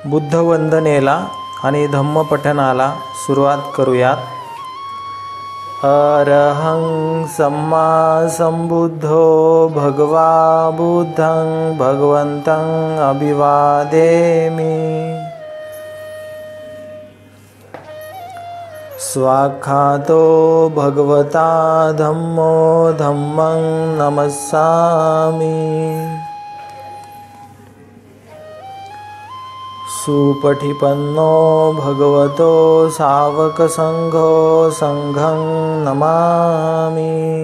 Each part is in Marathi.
बुद्धवंदनेला आणि धम्मपठनाला सुरुवात करूयात. अरहं सम्मा संबुद्धो भगवा बुद्धं भगवन्तं अभिवादेमि. स्वाख्यातो भगवता धम्मो धम्मं नमस्सामि. सुपठिपन्नो भगवतो सावकसंघो संघं नमामि.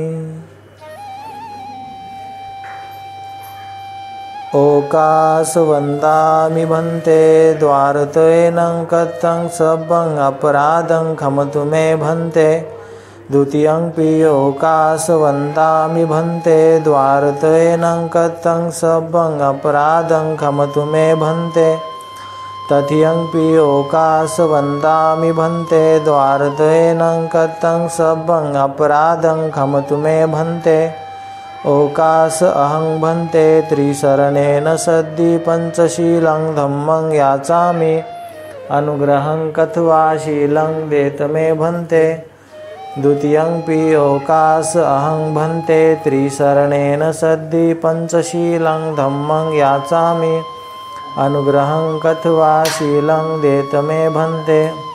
ओकासवन्दामि भन्ते द्वारतयेनं कथं सब्बं अपराधं खमतु मे भन्ते. द्वितीयंपि ओकासवन्दामि भन्ते द्वारतयेनं कथं सब्बं अपराधं खमतु मे भन्ते. तथियंपि ओकासवन्दामि भन्ते द्वारतयेनं कथं सब्बं अपराधं खमतु मे भन्ते. ओकास अहं भन्ते त्रिशरणेन सद्धि पंचशीलं धम्मं याचामि. अनुग्रहं कथवा शीलं देत मे भन्ते. द्वितीयंपि ओकास अहं भन्ते त्रिशरणेन सद्धि पंचशीलं धम्मं याचामि. अनुग्रहं कथवा शीलं देत मे भन्ते.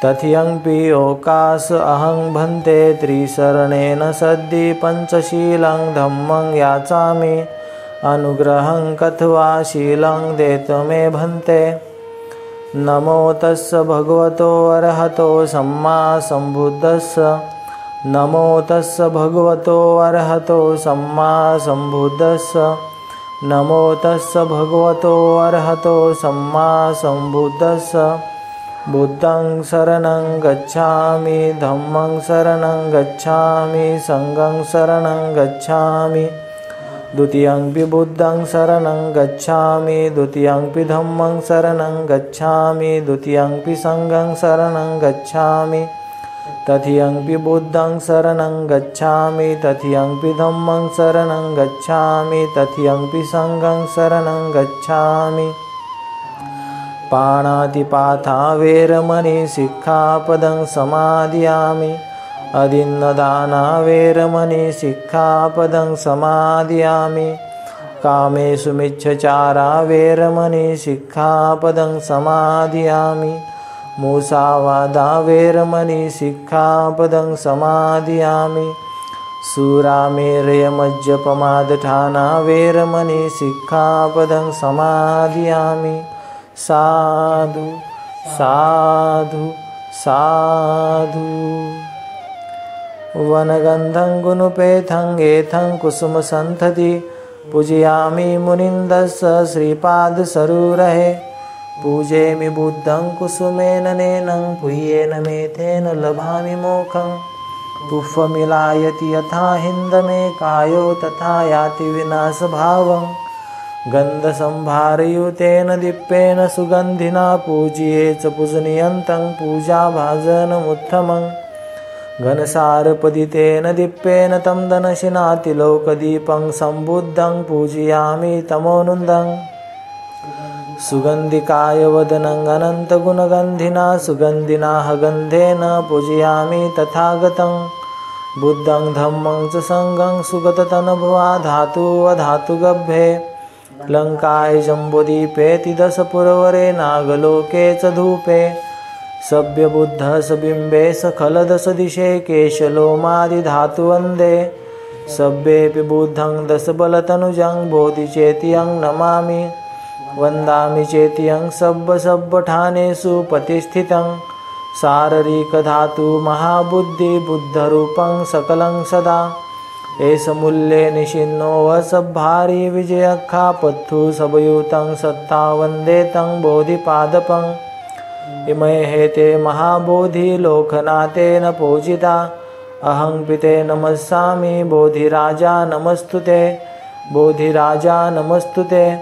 तथियंपि ओकास अहं भन्ते त्रिशरणेन सद्धि पंचशीलं धम्मं याचामि. अनुग्रहं कथवा शीलं देत मे भन्ते. नमो तस्स भगवतो अरहतो सम्मा संबुद्धस्स. नमो तस्स भगवतो अरहतो सम्मा संबुद्धस्स. नमो तस्स भगवतो अरहतो सम्मा संबुद्धस्स. बुद्धं शरणं गच्छामि धम्मं शरणं गच्छामि संघं शरणं गच्छामि. द्वितीयंपि बुद्धं शरणं गच्छामि द्वितीयंपि धम्मं शरणं गच्छामि द्वितीयंपि संघं शरणं गच्छामि. तथियंपि बुद्धं शरणं गच्छामि तथियंपि धम्मं शरणं गच्छामि तथियंपि संघं शरणं गच्छामि. पाणातिपाता वेरमणि सिक्खापदं समादियामि. अदिन्नदाना वेरमणि सिक्खापदं समादियामि. कामेषु मिच्छचारा वेरमणि सिक्खापदं समादियामि. मुसावादा वेरमणि सिक्खापदं समादियामि. सुरामेरयमज्जपमादठाना वेरमणि सिक्खापदं समादियामि. साधु साधु साधु. वनगंधं गुणपेथं एथं कुसुमसंतति. पूजयामि मुनिन्दस्य श्रीपादसरोरहे. पूजेमि बुद्धं कुसुमेन नैनं पुह्येन मेथेन लभामि मोक्षं. पुष्पमिलायति यथा हिन्दमे कायो तथा याति विनाशभावं. गन्धसंभारयुतेन दीप्तेन सुगन्धिना पूज्ये च पूजनीयन्तं पूजाभाजनमुत्तमं. घनसारपदितेन दीप्तेन तं दनशिनातिलोकदीपं संबुद्धं पूजयामि तमोनुन्दं. सुगन्धिकाय वदनं अनन्तगुणगन्धिना सुगन्धिना गन्धेन पूजयामि तथागतं. बुद्धं धम्मं च संघं सुगततनभवा धातुवधातुगभ्ये. लंकाय जम्बुदीपेति दशपुरवरे नागलोके च धूपे. सभ्यबुद्धः सबिम्बे सखलदशदिशे केशलोमादिधातुवन्दे. सभ्येऽपि बुद्धं दशबलतनुजं बोधिचेत्यं नमामि. वन्दामि चेत्यं सब्बठानेषु प्रतिष्ठितं. शारीरिकधातु महाबुद्धि बुद्धरूपं सकलं सदा. एष मूल्ये निशिन्नो वसभारी विजयखापत्थु सबयुतं सत्ता वन्दे तं बोधिपादपं. इमे हेते महाबोधि लोकनाथेन पूजिता. अहं पिते नमस्सामि बोधिराजा नमस्तुते. बोधिराजा नमस्तुते.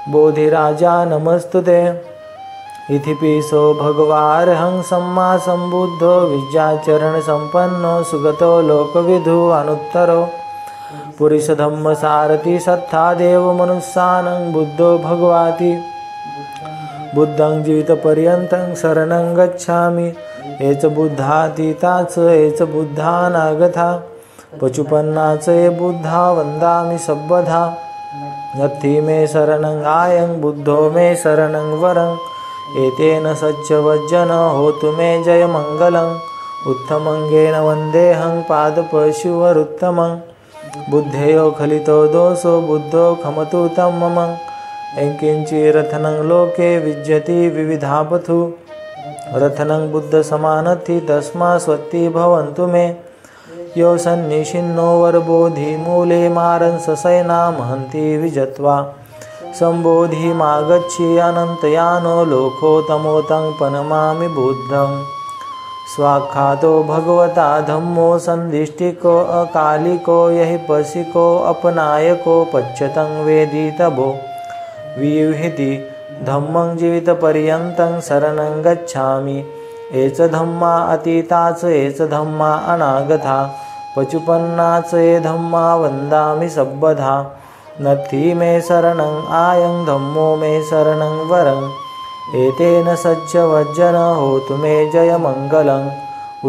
बोधिराजा नमस्तुते. इतिपिसो भगवार्हं सम्मा संबुद्धो विद्याचरण संपन्नो सुगतो लोकविदु अनुत्तरो. पुरुषधम्म सारथि सत्था देव मनुष्यानं बुद्धो भगवाति. बुद्धं जीवितपर्यन्तं शरणं गच्छामि हेच बुद्धातीताच हेच बुद्धानागता पचुपन्नाच हे बुद्धा वंदामि सब्बधा नत्थि मे शरणं आयं बुद्धो मे शरणं वरं एतेन सच्चवज्जन होतु मे जय मंगलं उत्तमंगेन वन्देऽहं पादपशुवरुत्तमं बुद्धेयो खलितो दोषो बुद्धो खमतु तं मम एंकिंचिरथनं लोके विज्यति विविधापथु रथनं बुद्ध समानथि तस्मा स्वत्ति भवन्तु मे यो सन्निशिन्नो वरबोधि मूले मारन् ससैना महन्ति विजत्वा सम्बोधिमागच्छि अनन्तयानो लोकोत्तमोतं पनमामि बुद्धं स्वाख्यातो भगवता धम्मो सन्दिष्टिको अकालिको यहि पशिको अपनायको पच्यतं वेदितभो वियुहिति धम्मं जीवितपर्यन्तं शरणं गच्छामि एच धम्मा अतीताच एच धम्मा अनागता पचुपन्नाच ये धम्मा वन्दामि सब्बधा नत्थि मे शरणं आयं धम्मो मे शरणं वरं एतेन सच्चवज्जन होतु मे जय मंगलं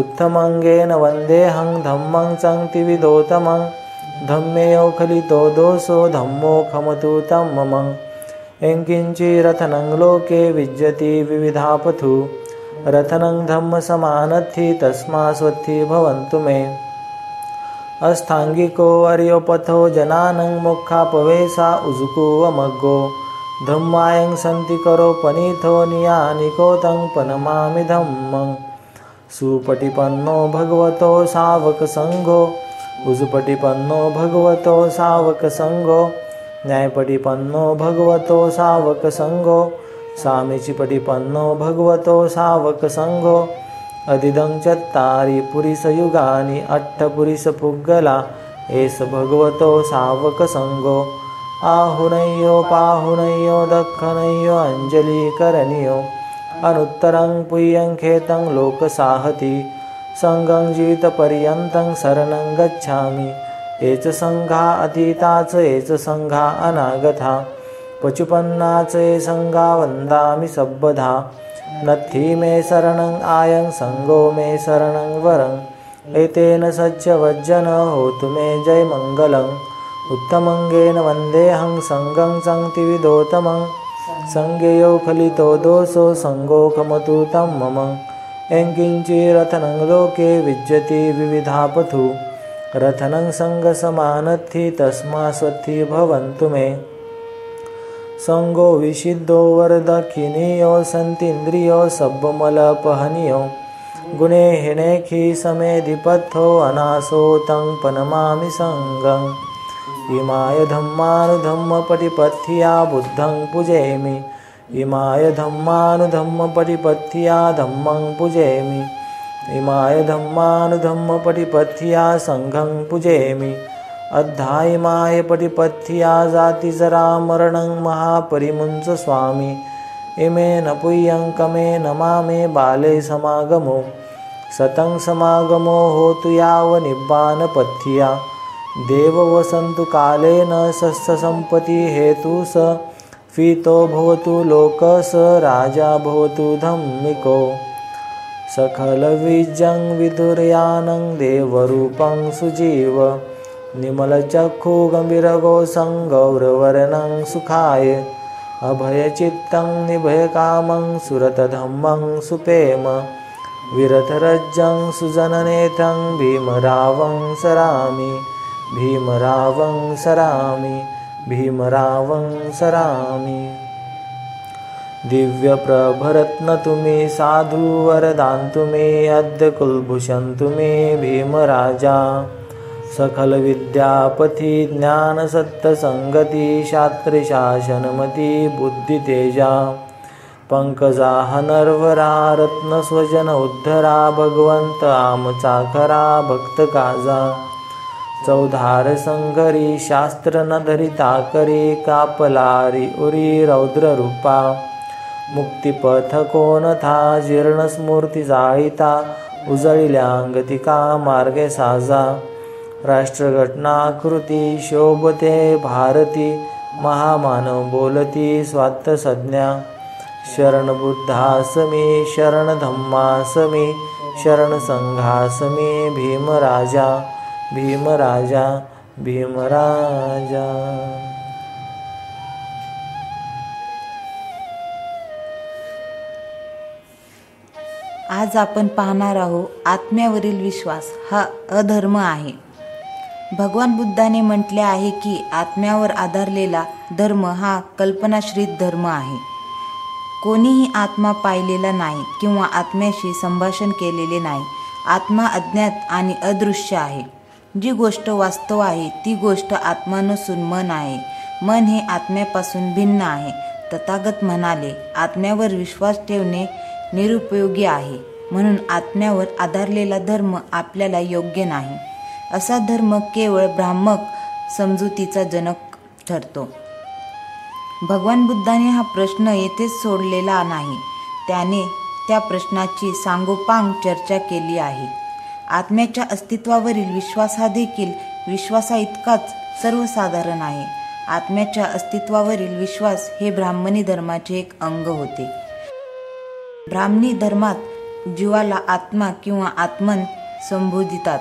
उत्तमंगेन वन्देऽहं धम्मं संक्तिविदोतमं धम्मेयो खलितो दोषो धम्मो खमतु तं मम एंकिंचिरथनं लोके विज्यति विविधापथु रथनं धम्म समानथि तस्मा स्वत्ति भवन्तु मे अस्थांगिको अर्योपथो जनानं मोक्षापवेशा उजुकुवमग्गो धम्मायं सन्ति करो पनीथो नियानिको तं पनमामि धम्मं सुपटिपन्नो भगवतो सावक संघो उजुपटिपन्नो भगवतो सावक संघो न्यायपटिपन्नो भगवतो सावक संघो सामीचिपटिपन्नो भगवतो सावक संघो अधिदं चत्तारि पुरिसयुगानि अट्ठपुरिसपुग्गला एष भगवतो सावक संघो आहुनय्यो पाहुनय्यो दक्षिणय्यो अंजलिकरणियो अनुत्तरं पुय्यं खेतं लोकसाहति संघं जीवितपर्यन्तं शरणं गच्छामि एच संघा अतीताच एच संघा अनागता पचुपन्नाच ये संघा वन्दामि सब्बधा नत्थि मे शरणं आयं संघो मे शरणं वरं एतेन सच्चवज्जन होतु मे जय मंगलं उत्तमंगेन वन्देऽहं संघं संक्तिविदोतमं संज्ञेयो खलितो दोषो संघो खमतु तं मम एंकिंचिरथनं लोके विज्यति विविधापथु रथनं संघसमानथि तस्मा स्वत्ति भवन्तु मे संगो विशिद्धो वरदक्षिणीयो सन्तीन्द्रियो सब्बमलपहनियो गुणे हिणेखि समेधिपथो अनासो तं पनमामि संगं इमाय धम्मानुधम्मपटिपथ्या बुद्धं पूजयामि इमाय धम्मानुधम्मपटिपथ्या धम्मं पूजयामि इमाय धम्मानुधम्मपटिपथ्या संघं पूजयामि अद्धायिमाय पटिपथ्या जातिजरा मरणं महापरिमुञ्च स्वामी इमेन पुय्यं कमे नमामे बाले समागमो सतं समागमो होतु यावनिब्बानपथ्या देव वसन्तु कालेन सस्यसम्पत्ति हेतु स फीतो भवतु लोक स राजा भवतु धम्मिको सकलविजं विदुर्यानं देवरूपं सुजीव निमलचक्षु गम्भीरगोसं गौरवर्णं सुखाय अभयचित्तं निभयकामं सुरतधम्मं सुपेम विरथरज्जं सुजननेत्रं भीमरावं सरामि भीमरावं सरामि भीमरावं सरामि दिव्यप्रभरत्नतु मे साधु वरदान्तु मे अद्य कुलभूषन्तु मे भीमराजा सकल विद्यापति ज्ञान सत्संगति शास्त्र शासनमति बुद्धि तेजा पंकजा नरवरा रत्न स्वजन उद्धरा भगवंत आमचाखरा भक्त काजा चौधार संगरी शास्त्र न धरिता करी कापलारी उरी रौद्र रूपा मुक्तिपथ कोण था जीर्ण स्मूर्ती जाळीता उजळिल्यांगतिका मार्गे साजा राष्ट्रघटनाकृती शोभते भारती महामानव बोलती स्वात्त संज्ञा शरणबुद्धासमे शरणधम्मासमे शरणसंघासमे भीमराजा भीमराजा भीमराजा. आज आपण पाहणार आहोत आत्म्यावरील विश्वास हा अधर्म आहे. भगवान बुद्धाने म्हटले आहे की आत्म्यावर आधारलेला धर्म हा कल्पनाश्रित धर्म आहे. कोणीही आत्मा पाहिलेला नाही किंवा आत्म्याशी संभाषण केलेले नाही. आत्मा अज्ञात आणि अदृश्य आहे. जी गोष्ट वास्तव आहे ती गोष्ट आत्मा नसून मन आहे. मन हे आत्म्यापासून भिन्न आहे. तथागत म्हणाले, आत्म्यावर विश्वास ठेवणे निरुपयोगी आहे. म्हणून आत्म्यावर आधारलेला धर्म आपल्याला योग्य नाही. असा धर्म केवळ भ्रामक समजुतीचा जनक ठरतो. भगवान बुद्धाने हा प्रश्न येथेच सोडलेला नाही. त्याने त्या प्रश्नाची सांगोपांग चर्चा केली आहे. आत्म्याच्या अस्तित्वावरील विश्वास हा देखील विश्वासाइतकाच सर्वसाधारण आहे. आत्म्याच्या अस्तित्वावरील विश्वास हे ब्राह्मणी धर्माचे एक अंग होते. ब्राह्मणी धर्मात जीवाला आत्मा किंवा आत्मन संबोधितात.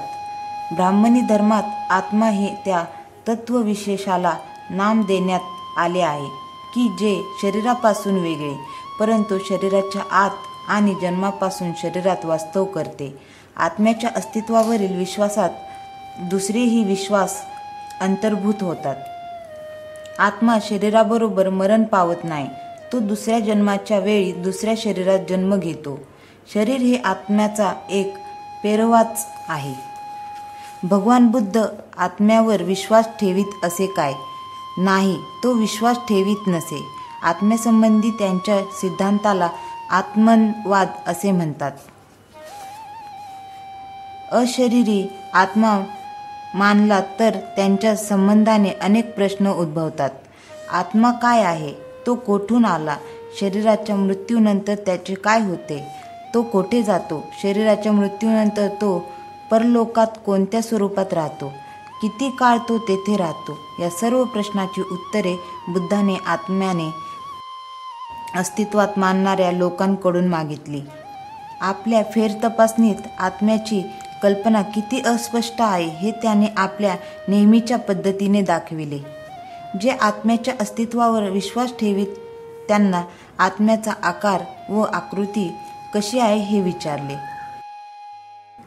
ब्राह्मणी धर्मात आत्मा हे त्या तत्वविशेषाला नाम देण्यात आले आहे की जे शरीरापासून वेगळे, परंतु शरीराच्या आत आणि जन्मापासून शरीरात वास्तव करते. आत्म्याच्या अस्तित्वावरील विश्वासात दुसरेही विश्वास अंतर्भूत होतात. आत्मा शरीराबरोबर मरण पावत नाही. तो दुसऱ्या जन्माच्या वेळी दुसऱ्या शरीरात जन्म घेतो. शरीर हे आत्म्याचा एक पेरवाच आहे. भगवान बुद्ध आत्म्यावर विश्वास ठेवीत असे काय? नाही, तो विश्वास ठेवीत नसे. आत्म्यासंबंधी त्यांच्या सिद्धांताला आत्मनवाद असे म्हणतात. अशरीरी आत्मा मानला तर त्यांच्या संबंधाने अनेक प्रश्न उद्भवतात. आत्मा काय आहे? तो कोठून आला? शरीराच्या मृत्यूनंतर त्याचे काय होते? तो कोठे जातो? शरीराच्या मृत्यूनंतर तो परलोकात कोणत्या स्वरूपात राहतो? किती काळ तो तेथे राहतो? या सर्व प्रश्नाची उत्तरे बुद्धाने आत्म्याने अस्तित्वात मानणाऱ्या लोकांकडून मागितली. आपल्या फेरतपासणीत आत्म्याची कल्पना किती अस्पष्ट आहे हे त्याने आपल्या नेहमीच्या पद्धतीने दाखविले. जे आत्म्याच्या अस्तित्वावर विश्वास ठेवीत त्यांना आत्म्याचा आकार व आकृती कशी आहे हे विचारले.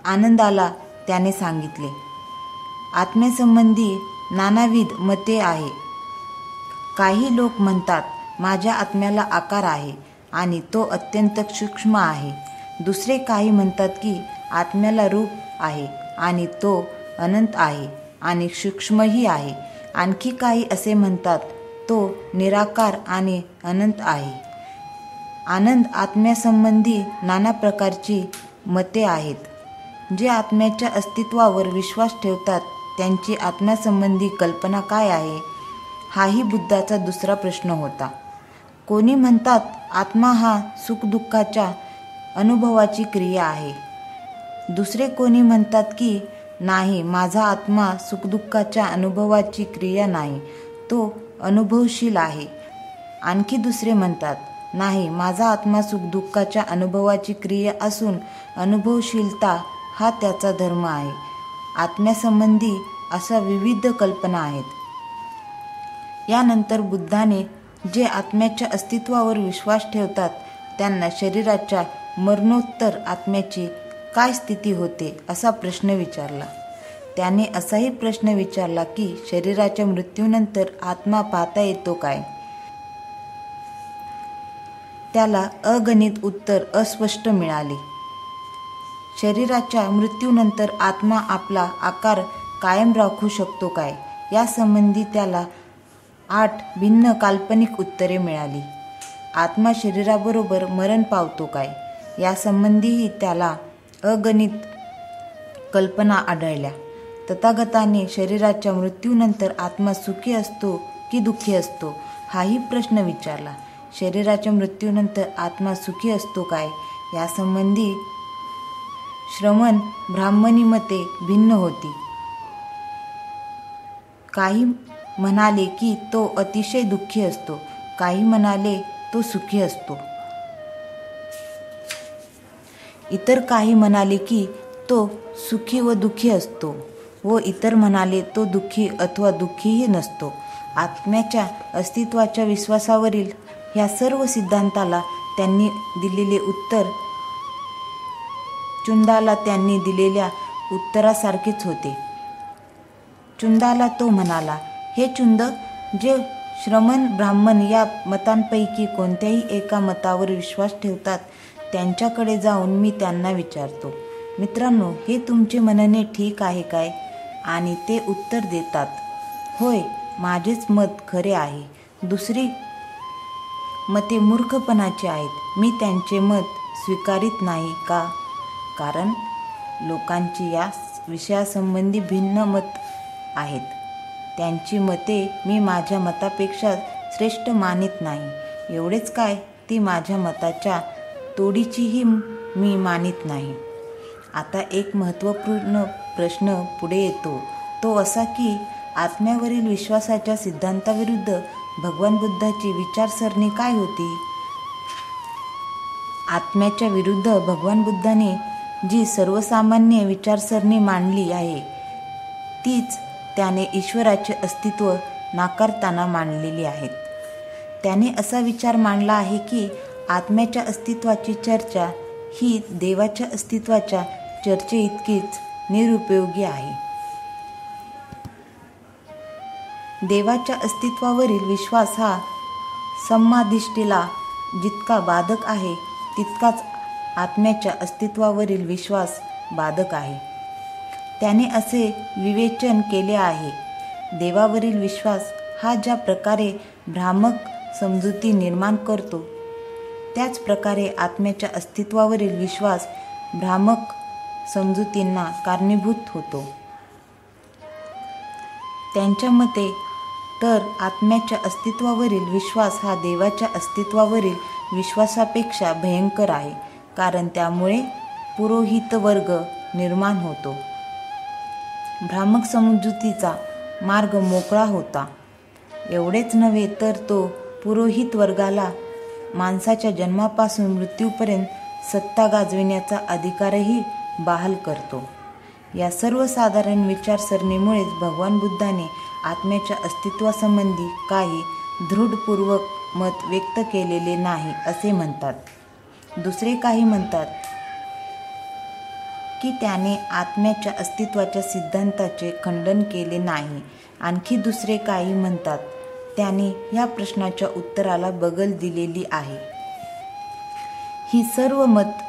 आनंदाला त्याने सांगितले, आत्म्यासंबंधी नानाविध मते आहे. काही लोक म्हणतात माझ्या आत्म्याला आकार आहे आणि तो अत्यंत सूक्ष्म आहे. दुसरे काही म्हणतात की आत्म्याला रूप आहे आणि तो अनंत आहे आणि सूक्ष्मही आहे. आणखी काही असे म्हणतात तो निराकार आणि अनंत आहे. आनंद आत्म्यासंबंधी नाना प्रकारची मते आहेत. जे आत्म्याच्या अस्तित्वावर विश्वास ठेवतात त्यांची आत्म्यासंबंधी कल्पना काय आहे? हाही बुद्धाचा दुसरा प्रश्न होता. कोणी म्हणतात आत्मा हा सुखदुःखाच्या अनुभवाची क्रिया आहे. दुसरे कोणी म्हणतात की नाही, माझा आत्मा सुखदुःखाच्या अनुभवाची क्रिया नाही, तो अनुभवशील आहे. आणखी दुसरे म्हणतात नाही, माझा आत्मा सुखदुःखाच्या अनुभवाची क्रिया असून अनुभवशीलता हा त्याचा धर्म आहे. आत्म्यासंबंधी अशा विविध कल्पना आहेत. यानंतर बुद्धाने जे आत्म्याच्या अस्तित्वावर विश्वास ठेवतात त्यांना शरीराच्या मरणोत्तर आत्म्याची काय स्थिती होते असा प्रश्न विचारला. त्याने असाही प्रश्न विचारला की शरीराच्या मृत्यूनंतर आत्मा पाहता येतो काय? त्याला अगणित उत्तर अस्पष्ट मिळाले. शरीराच्या मृत्यूनंतर आत्मा आपला आकार कायम राखू शकतो काय? यासंबंधी त्याला 8 भिन्न काल्पनिक उत्तरे मिळाली. आत्मा शरीराबरोबर मरण पावतो काय? यासंबंधीही त्याला अगणित कल्पना आढळल्या. तथागताने शरीराच्या मृत्यूनंतर आत्मा सुखी असतो की दुःखी असतो हाही प्रश्न विचारला. शरीराच्या मृत्यूनंतर आत्मा सुखी असतो काय? यासंबंधी श्रमण ब्राह्मणी मते भिन्न होती. काही म्हणाले की तो अतिशय दुःखी असतो, काही म्हणाले तो सुखी असतो. इतर काही म्हणाले की तो सुखी व दुःखी असतो व इतर म्हणाले तो दुःखी अथवा दुःखीही नसतो. आत्म्याच्या अस्तित्वाच्या विश्वासावरील ह्या सर्व सिद्धांताला त्यांनी दिलेले उत्तर चुंदाला त्यांनी दिलेल्या उत्तरासारखेच होते. चुंदाला तो म्हणाला, हे चुंद, जे श्रमण ब्राह्मण या मतांपैकी कोणत्याही एका मतावर विश्वास ठेवतात त्यांच्याकडे जाऊन मी त्यांना विचारतो, मित्रांनो, हे तुमचे म्हणणे ठीक आहे काय? आणि ते उत्तर देतात, होय, माझेच मत खरे आहे. दुसरी मते मूर्खपणाची आहेत. मी त्यांचे मत स्वीकारित नाही का? कारण लोकांची या विषयासंबंधी भिन्न मत आहेत. त्यांची मते मी माझ्या मतापेक्षा श्रेष्ठ मानित नाही. एवढेच काय, ती माझ्या मताच्या तोडीचीही मी मानित नाही. आता एक महत्त्वपूर्ण प्रश्न पुढे येतो, तो असा की आत्म्यावरील विश्वासाच्या सिद्धांताविरुद्ध भगवान बुद्धाची विचारसरणी काय होती? आत्म्याच्या विरुद्ध भगवान बुद्धाने जी सर्वसामान्य विचारसरणी मांडली आहे तीच त्याने ईश्वराचे अस्तित्व नाकारताना मांडलेली आहेत. त्याने असा विचार मांडला आहे की आत्म्याच्या अस्तित्वाची चर्चा ही देवाच्या अस्तित्वाच्या चर्चेइतकीच निरुपयोगी आहे. देवाच्या अस्तित्वावरील विश्वास हा सम्मादिष्टीला जितका बाधक आहे तितकाच आत्म्याच्या अस्तित्वावरील विश्वास बाधक आहे. त्याने असे विवेचन केले आहे, देवावरील विश्वास हा ज्या प्रकारे भ्रामक समजुती निर्माण करतो त्याच प्रकारे आत्म्याच्या अस्तित्वावरील विश्वास भ्रामक समजुतींना कारणीभूत होतो. त्यांच्या मते तर आत्म्याच्या अस्तित्वावरील विश्वास हा देवाच्या अस्तित्वावरील विश्वासापेक्षा भयंकर आहे, कारण त्यामुळे पुरोहितवर्ग निर्माण होतो. भ्रामक समजुतीचा मार्ग मोकळा होता. एवढेच नव्हे तर तो पुरोहित वर्गाला माणसाच्या जन्मापासून मृत्यूपर्यंत सत्ता गाजविण्याचा अधिकारही बहाल करतो. या सर्वसाधारण विचारसरणीमुळेच भगवान बुद्धाने आत्म्याच्या अस्तित्वासंबंधी काही दृढपूर्वक मत व्यक्त केलेले नाही असे म्हणतात. दुसरे काही म्हणतात की त्याने आत्म्याच्या अस्तित्वाच्या सिद्धांताचे खंडन केले नाही. आणखी दुसरे काही म्हणतात त्याने या प्रश्नाच्या उत्तराला बगल दिलेली आहे. ही सर्व मत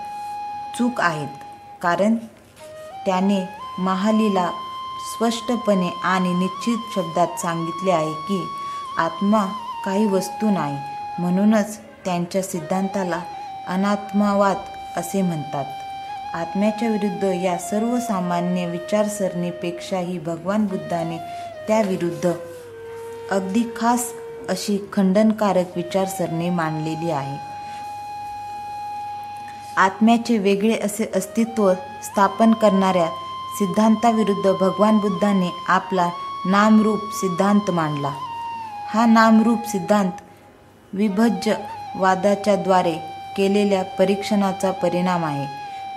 चूक आहेत, कारण त्याने महालीला स्पष्टपणे आणि निश्चित शब्दात सांगितले आहे की आत्मा काही वस्तू नाही. म्हणूनच त्यांच्या सिद्धांताला अनात्मावाद असे म्हणतात. आत्म्याच्या विरुद्ध या सर्वसामान्य विचारसरणीपेक्षाही भगवान बुद्धाने त्याविरुद्ध अगदी खास अशी खंडनकारक विचारसरणी मांडलेली आहे. आत्म्याचे वेगळे असे अस्तित्व स्थापन करणाऱ्या सिद्धांताविरुद्ध भगवान बुद्धाने आपला नामरूप सिद्धांत मांडला. हा नामरूप सिद्धांत विभज्यवादाच्या द्वारे केलेल्या परीक्षणाचा परिणाम आहे.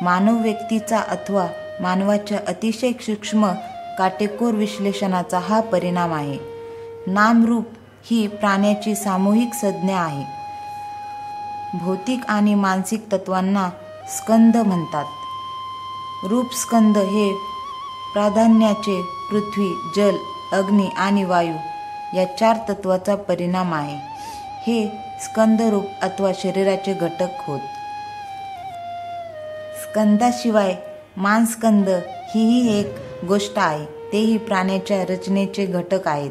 मानव व्यक्तीचा अथवा मानवाच्या अतिशय सूक्ष्म काटेकोर विश्लेषणाचा हा परिणाम आहे. नामरूप ही प्राण्याची सामूहिक संज्ञा आहे. भौतिक आणि मानसिक तत्वांना स्कंद म्हणतात. रूपस्कंद हे प्राधान्याचे पृथ्वी, जल, अग्नी आणि वायू या 4 तत्वाचा परिणाम आहे. हे स्कंदरूप अथवा शरीराचे घटक होत. स्कंदाशिवाय मानस्कंद हीही एक गोष्ट आहे. तेही प्राण्याच्या रचनेचे घटक आहेत.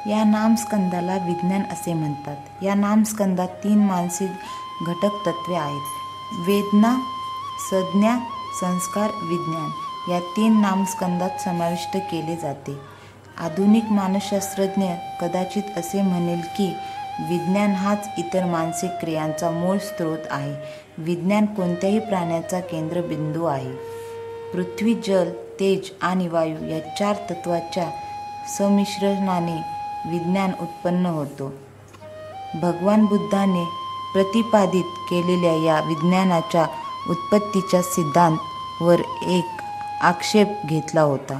या नामस्कंदाला विज्ञान असे म्हणतात. या नामस्कंदात 3 मानसिक घटक तत्वे आहेत: वेदना, संज्ञा, संस्कार, विज्ञान. या 3 नामस्कंदात समाविष्ट केले जाते. आधुनिक मानसशास्त्रज्ञ कदाचित असे म्हणेल की विज्ञान हाच इतर मानसिक क्रियांचा मूळ स्रोत आहे. विज्ञान कोणत्याही प्राण्याचा केंद्रबिंदू आहे. पृथ्वी, जल, तेज आणि वायू या 4 तत्वाच्या संमिश्रणाने विज्ञान उत्पन्न होतो. भगवान बुद्धाने प्रतिपादित केलेल्या या विज्ञानाच्या उत्पत्तीच्या सिद्धांतावर एक आक्षेप घेतला होता.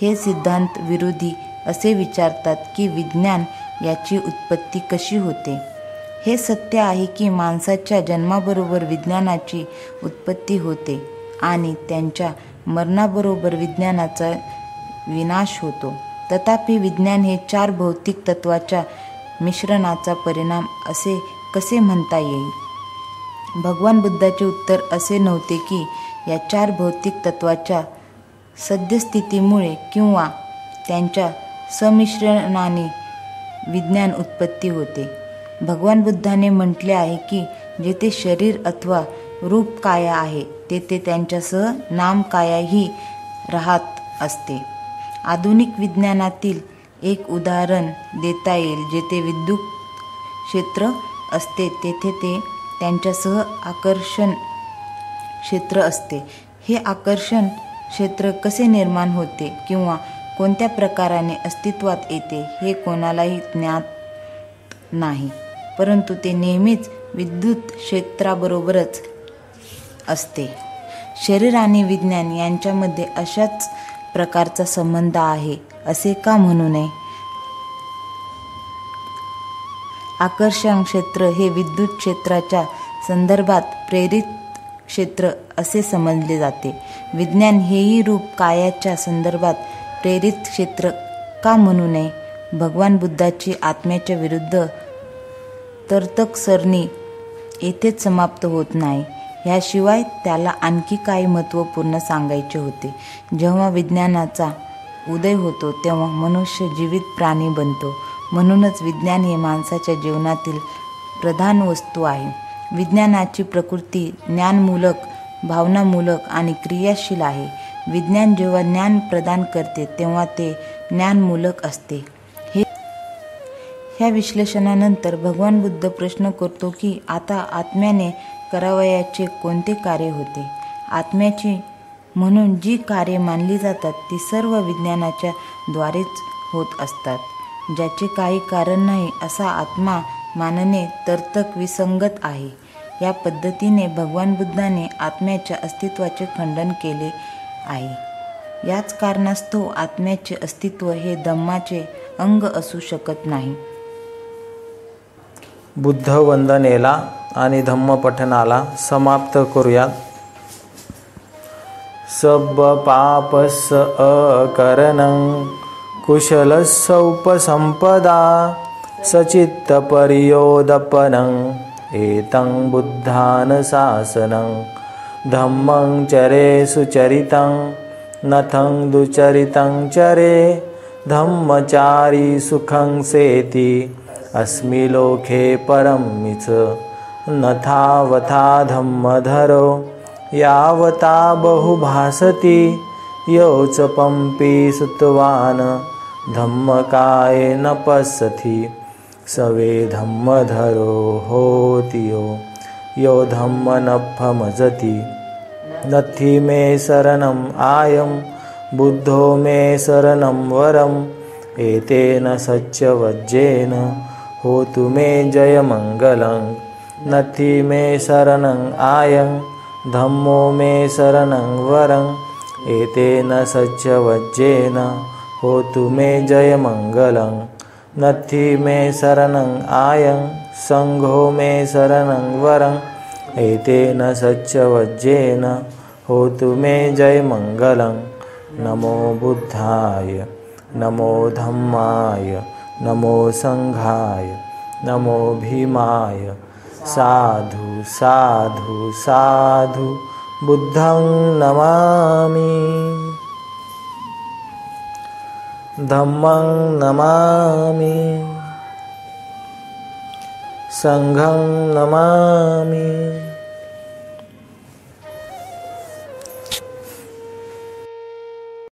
हे सिद्धांत विरोधी असे विचारतात की विज्ञान याची उत्पत्ती कशी होते. हे सत्य आहे की माणसाच्या जन्माबरोबर विज्ञानाची उत्पत्ती होते आणि त्यांच्या मरणाबरोबर विज्ञानाचा विनाश होतो. तथापि विज्ञान हे 4 भौतिक तत्वाच्या मिश्रणाचा परिणाम असे कसे म्हणता येईल? भगवान बुद्धाचे उत्तर असे नव्हते की या 4 भौतिक तत्वाच्या सद्यस्थितीमुळे किंवा त्यांच्या संमिश्रणाने विज्ञान उत्पत्ती होते. भगवान बुद्धाने म्हटले आहे की जेथे शरीर अथवा रूप काया आहे तेथे त्यांच्यासह नाम कायाही राहत असते. आधुनिक विज्ञानातील एक उदाहरण देता येईल. जेथे विद्युत क्षेत्र असते तेथे ते त्यांच्यासह आकर्षण क्षेत्र असते. हे आकर्षण क्षेत्र कसे निर्माण होते किंवा कोणत्या प्रकाराने अस्तित्वात येते हे कोणालाही ज्ञात नाही, परंतु ते नेहमीच विद्युत क्षेत्राबरोबरच असते. शरीर आणि विज्ञान यांच्यामध्ये अशाच प्रकारचा संबंध आहे असे का म्हणू नये? आकर्षण क्षेत्र हे विद्युत क्षेत्राच्या संदर्भात प्रेरित क्षेत्र असे समजले जाते. विज्ञान हेही रूप कायाच्या संदर्भात प्रेरित क्षेत्र का म्हणू नये? भगवान बुद्धाची आत्म्याच्या विरुद्ध तर्क सरणी येथेच समाप्त होत नाही. ह्याशिवाय त्याला आणखी काही महत्त्वपूर्ण सांगायचे होते. जेव्हा विज्ञानाचा उदय होतो तेव्हा मनुष्य जीवित प्राणी बनतो. म्हणूनच विज्ञान हे माणसाच्या जीवनातील प्रधान वस्तू आहे. विज्ञानाची प्रकृती ज्ञानमूलक, भावनामूलक आणि क्रियाशील आहे. विज्ञान जेव्हा ज्ञान प्रदान करते तेव्हा ते ज्ञानमूलक असते. ह्या विश्लेषणानंतर भगवान बुद्ध प्रश्न करतो की आता आत्म्याने करावयाचे कोणते कार्य होते? आत्म्याची म्हणून जी कार्ये मानली जातात ती सर्व विज्ञानाच्या द्वारेच होत असतात. ज्याचे काही कारण नाही असा आत्मा मानणे तर्क विसंगत आहे. या पद्धतीने भगवान बुद्धाने आत्म्याच्या अस्तित्वाचे खंडन केले आहे. याच कारणास्तव आत्म्याचे अस्तित्व हे धम्माचे अंग असू शकत नाही. बुद्ध वंदनेला आणि धम्मपठनाला समाप्त करूयात. सब पापस अकरणं कुशलस्य उपसंपदा सचित्त परियोदपनं एतं बुद्धान शासनं धम्मं चरे सुचरितं नथं दुचरितं चरे धम्मचारी सुखं सेति अस्मि लोके परमिच नथावथा धम्मधरो यावता बहुभासति योच पंपी सुतवान धम्मकाये न पश्यति सवे धम्मधरो होति यो धम्म न भजति नथि मे शरणम् आयं बुद्धो मे शरणं वरम् एतेन सच्चवज्जेन होतु मे जयमङ्गलं नथि मे शरणं आयं धम्मो मे शरणं वरम् एतेन सच्चवज्जेन होतु मे जयमङ्गलं नथि मे शरणं आयं संघो मे शरणं वरम् एतेन सच्चवज्जेन होतु मे जयमङ्गलं. नमो बुद्धाय, नमो धम्माय, नमो संघाय, नमो भीमाय. साधु साधु साधु बुद्धं नमामि, धम्मं नमामि, संघं नमामि.